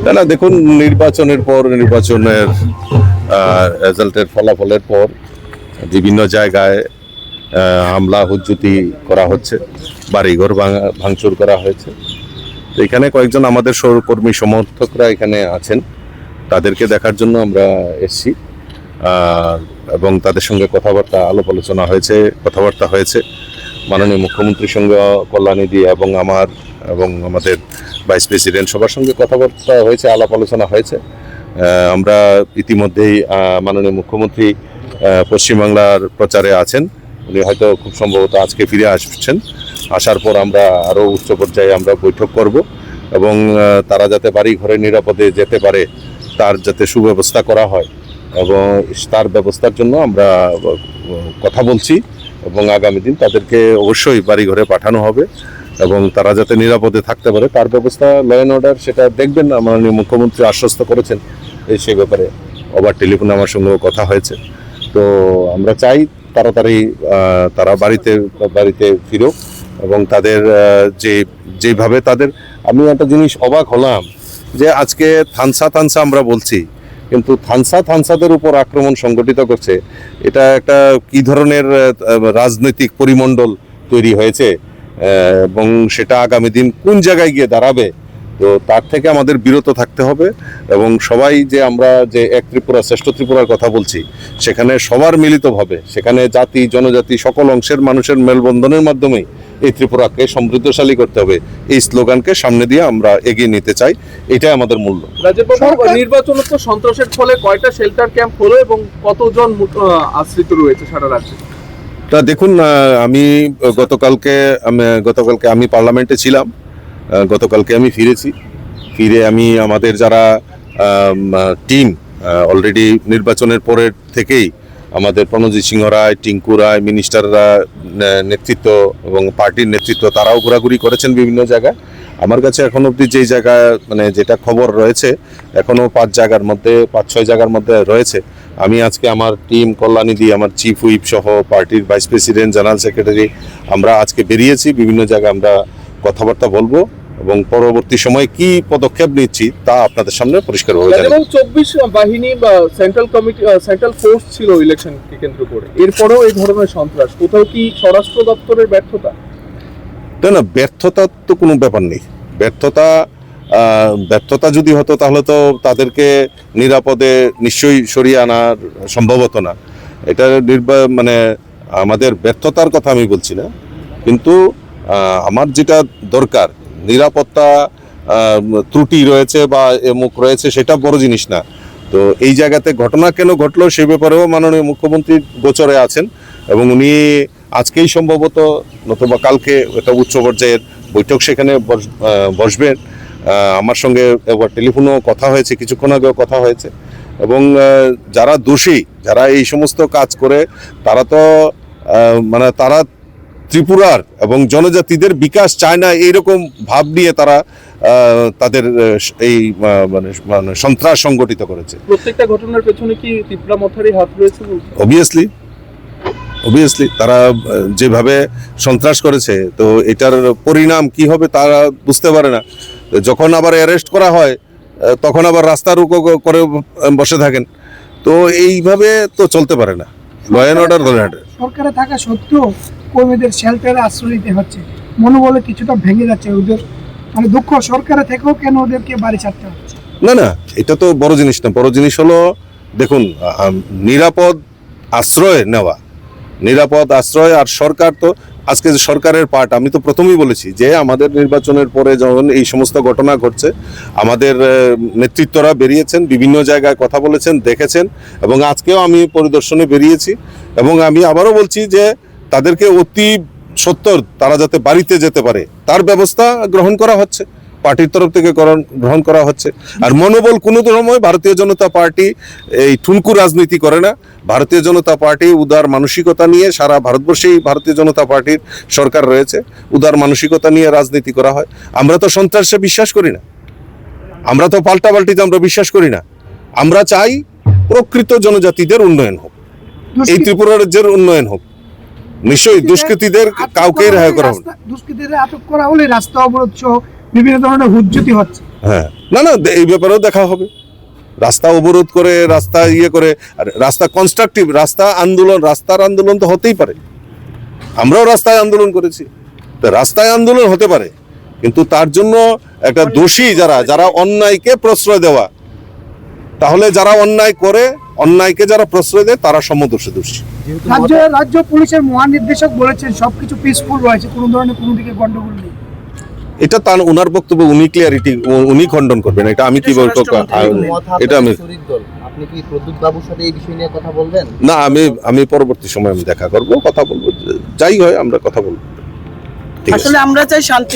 না, দেখুন, নির্বাচনের পর নির্বাচনের রেজাল্টের ফলাফলের পর বিভিন্ন জায়গায় হামলা হুজ্জুতি করা হচ্ছে, বাড়িঘর ভাঙচুর করা হয়েছে। তো এখানে কয়েকজন আমাদের সহকর্মী সমর্থকরা এখানে আছেন, তাদেরকে দেখার জন্য আমরা এসেছি এবং তাদের সঙ্গে আলোচনা হয়েছে, কথাবার্তা হয়েছে। মাননীয় মুখ্যমন্ত্রীর সঙ্গে কল্যাণীদি এবং আমাদের ভাইস প্রেসিডেন্ট সবার সঙ্গে কথাবার্তা হয়েছে, আলাপ আলোচনা হয়েছে। আমরা ইতিমধ্যেই মাননীয় মুখ্যমন্ত্রী পশ্চিমবাংলার প্রচারে আছেন, উনি হয়তো খুব সম্ভবত আজকে ফিরে আসছেন। আসার পর আমরা আরও উচ্চ পর্যায়ে আমরা বৈঠক করব এবং তারা যাতে বাড়ি ঘরে নিরাপদে যেতে পারে তার যাতে সুব্যবস্থা করা হয় এবং তার ব্যবস্থার জন্য আমরা কথা বলছি এবং আগামী দিন তাদেরকে অবশ্যই বাড়ি ঘরে পাঠানো হবে এবং তারা যাতে নিরাপদে থাকতে পারে তার ব্যবস্থা, ল অ্যান্ড অর্ডার, সেটা দেখবেন। মাননীয় মুখ্যমন্ত্রী আশ্বস্ত করেছেন সেই ব্যাপারে, আবার টেলিফোনে আমার সঙ্গেও কথা হয়েছে। তো আমরা চাই তাড়াতাড়ি তারা বাড়িতে ফিরুক এবং তাদের যেভাবে তাদের, আমি একটা জিনিস অবাক হলাম যে আজকে থানসা আমরা বলছি, কিন্তু থানসাদের উপর আক্রমণ সংগঠিত করছে। এটা একটা কি ধরনের রাজনৈতিক পরিমণ্ডল তৈরি হয়েছে এবং সেটা আগামী দিন কোন জায়গায় গিয়ে দাঁড়াবে। তো তার থেকে আমাদের বিরত থাকতে হবে এবং সবাই যে আমরা যে এক ত্রিপুরা শ্রেষ্ঠ ত্রিপুরার কথা বলছি, সেখানে সবার মিলিতভাবে, সেখানে জাতি জনজাতি সকল অংশের মানুষের মেলবন্ধনের মাধ্যমেই এই ত্রিপুরাকে সমৃদ্ধশালী করতে হবে, এই স্লোগানকে সামনে দিয়ে আমরা এগিয়ে নিতে চাই। এটাই আমাদের মূল্য। নির্বাচন তো সন্ত্রাসের ফলে কয়টা শেল্টার ক্যাম্প হলো এবং কতজন আশ্রিত রয়েছে সারা রাজ্যে? তা দেখুন, গতকালকে আমি পার্লামেন্টে ছিলাম, গতকালকে আমি ফিরে আমি আমাদের যারা টিম অলরেডি নির্বাচনের পরের থেকেই আমাদের প্রণজিৎ সিংহ রায়, টিঙ্কু রায়, মিনিস্টাররা নেতৃত্ব এবং পার্টির নেতৃত্ব তারাও ঘোরাঘুরি করেছেন বিভিন্ন জায়গায়। আমার কাছে এখন অবধি যেই জায়গায় যেটা খবর রয়েছে, এখনও 5-6 জায়গার মধ্যে রয়েছে। আমি আজকে আমার টিম কল্যাণীদি, আমার চিফ হুইপ সহ পার্টির ভাইস প্রেসিডেন্ট, জেনারেল সেক্রেটারি, আমরা আজকে বেরিয়েছি, বিভিন্ন জায়গায় আমরা কথাবার্তা বলবো এবং পরবর্তী সময়ে কি পদক্ষেপ নিচ্ছি তা আপনাদের সামনে পরিষ্কার হয়ে যাবে। 24 বাহিনী বা সেন্ট্রাল ফোর্স ছিল ইলেকশনকে কেন্দ্র করে, এরপরেও এই ধরনের সন্ত্রাস, কোথাও কি স্বরাষ্ট্র দপ্তরের ব্যর্থতা? না, ব্যর্থতা তো কোনো ব্যাপার নেই। ব্যর্থতা যদি হতো তাহলে তো তাদেরকে নিরাপদে নিশ্চয়ই সরিয়ে আনার সম্ভব হতো না। এটা আমাদের ব্যর্থতার কথা আমি বলছি না, কিন্তু আমার যেটা দরকার, নিরাপত্তা ত্রুটি রয়েছে বা এমুক রয়েছে, সেটা বড় জিনিস না। তো এই জায়গাতে ঘটনা কেন ঘটলো সে ব্যাপারেও মাননীয় মুখ্যমন্ত্রী গোচরে আছেন এবং উনি আজকেই সম্ভবত নতুবা কালকে একটা উচ্চ পর্যায়ের বৈঠক সেখানে বসবেন। আমার সঙ্গে একবার টেলিফোনেও কথা হয়েছে, কিছুক্ষণ আগেও কথা হয়েছে এবং যারা দোষী, যারা এই সমস্ত কাজ করে, তারা তো তারা ত্রিপুরার এবং জনজাতিদের বিকাশ চায় না, এইরকম ভাব নিয়ে তারা তাদের এই সন্ত্রাস সংগঠিত করেছে। প্রত্যেকটা ঘটনার পেছনে কি ত্রিপুরা মথারই হাত রয়েছে? অবভিয়াসলি তারা যেভাবে সন্ত্রাস করেছে, তো এটার পরিণাম কি হবে তারা বুঝতে পারে না। যখন আবার অ্যারেস্ট করা হয় তখন আবার রাস্তা রুকো করে বসে থাকেন। তো এইভাবে তো চলতে পারে না। ল অ্যান্ড অর্ডার সরকারে থাকা সত্ত্বেও কর্মীদের শেল্টারে আশ্রয় দিতে হচ্ছে, মনোবলে কিছুটা ভেঙে যাচ্ছে ওদের, দুঃখ সরকারে থেকেও কেন ওদেরকে বাড়ি ছাড়তে হচ্ছে? না, এটা তো বড় জিনিস না। বড় জিনিস হলো, দেখুন, নিরাপদ আশ্রয় নেওয়া, আর সরকার তো আজকে সরকারের পার্ট। আমি তো প্রথমেই বলেছি যে আমাদের নির্বাচনের পরে যখন এই সমস্ত ঘটনা ঘটছে, আমাদের নেতৃত্বরা বেরিয়েছেন, বিভিন্ন জায়গায় কথা বলেছেন, দেখেছেন এবং আজকেও আমি পরিদর্শনে বেরিয়েছি এবং আমি আবারও বলছি যে তাদেরকে অতি সত্বর তারা যাতে বাড়িতে যেতে পারে তার ব্যবস্থা গ্রহণ করা হচ্ছে, পার্টির তরফ থেকে গ্রহণ করা হচ্ছে। আর মনোবল কোনো সময় ভারতীয় জনতা পার্টি এই ঠুনকু রাজনীতি করে না। ভারতীয় জনতা পার্টি উদার মানসিকতা নিয়ে, সারা ভারতবর্ষেই ভারতীয় জনতা পার্টির সরকার রয়েছে, উদার মানসিকতা নিয়ে রাজনীতি করা হয়। আমরা তো সন্ত্রাসে বিশ্বাস করি না, আমরা তো পাল্টাপাল্টিতে আমরা বিশ্বাস করি না। আমরা চাই প্রকৃত জনজাতিদের উন্নয়ন হোক, এই ত্রিপুরা রাজ্যের উন্নয়ন হোক। নিশ্চয়ই দুষ্কৃতীদের কাউকে রেহাই করা হবে। দুষ্কৃতীদের আটক করা হলে রাস্তা অবরোধ সহ বিভিন্ন ধরনের হুজ্জতি হচ্ছে। হ্যাঁ, না না, এই ব্যাপারেও দেখা হবে। রাস্তা অবরোধ করে, রাস্তা ইয়ে করে, আর রাস্তা কনস্ট্রাকটিভ, রাস্তার আন্দোলন তো হতেই পারে। আমরাও রাস্তায় আন্দোলন করেছি, তো রাস্তায় আন্দোলন হতে পারে, কিন্তু তার জন্য একটা দোষী যারা অন্যায়কে প্রশ্রয় দেওয়া, তাহলে যারা অন্যায় করে, অন্যায়কে যারা প্রশ্রয় দেয়, তারা সমদোষে দোষী। রাজ্য পুলিশের মহানির্দেশক বলেছেন সবকিছু পিসফুল রয়েছে, কোনো ধরনের কোনো দিকে গন্ডগোল নেই। এটা তার ওনার বক্তব্য, উনি খণ্ডন করবেন, এটা আমি কি বলবো? এটা আমি আপনি কি প্রদ্যুৎ বাবুর সাথে এই বিষয় নিয়ে কথা বলবেন? না, আমি পরবর্তী সময় আমি দেখা করব, কথা বলবো, যাই হয় আমরা কথা বলবো। ঠিক আছে। আসলে আমরা চাই শান্তি।